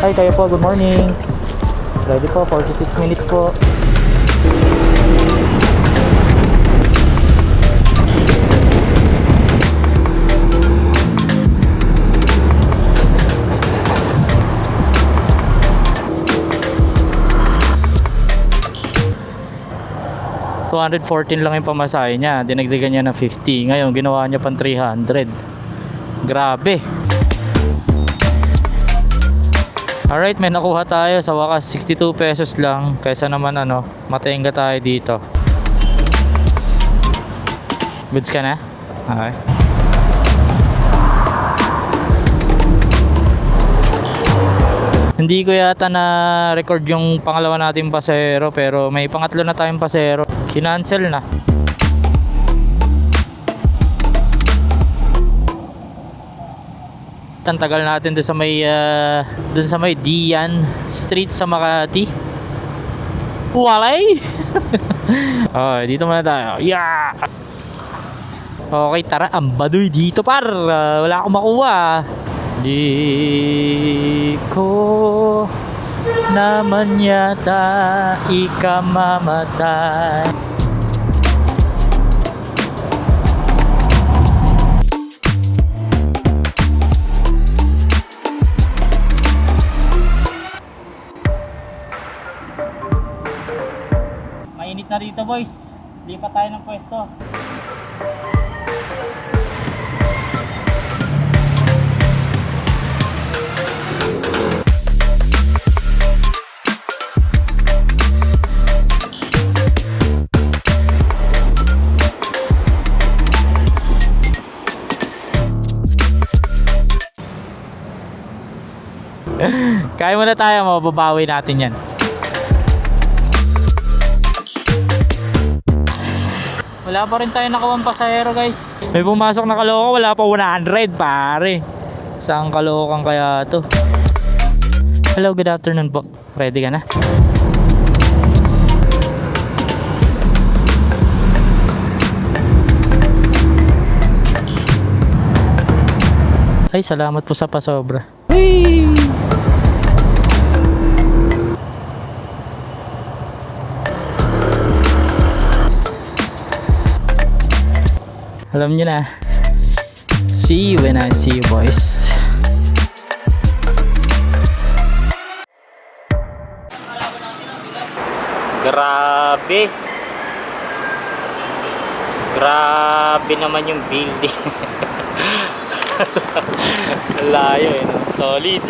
Hi, kayo po. Good morning. Ready po, 46 minutes po. $214 lang yung pamasahe niya. Dinagdagan niya ng 50. Ngayon, ginawa niya pang 300. Grabe. Alright, may nakuha tayo sa wakas. 62 pesos lang. Kaysa naman matainga tayo dito. Goods ka na? Okay. Hindi ko yata na record yung pangalawa nating pasero, pero may pangatlo na tayong pasero. Kinancel na. Ang tagal natin dun sa may Dian Street sa Makati. Walay. Oh, dito muna tayo. Yeah. Okay, tara. Ang baduy dito, par. Wala akong makuha. Di ko naman yata ikamamatay. Mainit na dito, boys. Lipat tayo ng pwesto. Kaya muna tayo, mababawi natin yan. Wala pa rin tayo nakawang pasahero, guys. May pumasok na kaloko, wala pa 100, pare. Saan kalokan kaya to? Hello, good afternoon po. Ready ka na? Ay, salamat po sa pasobra. Whee! Alam nyo na. See you when I see you, boys. Grabe. Grabe naman yung building. Layo no? Solid.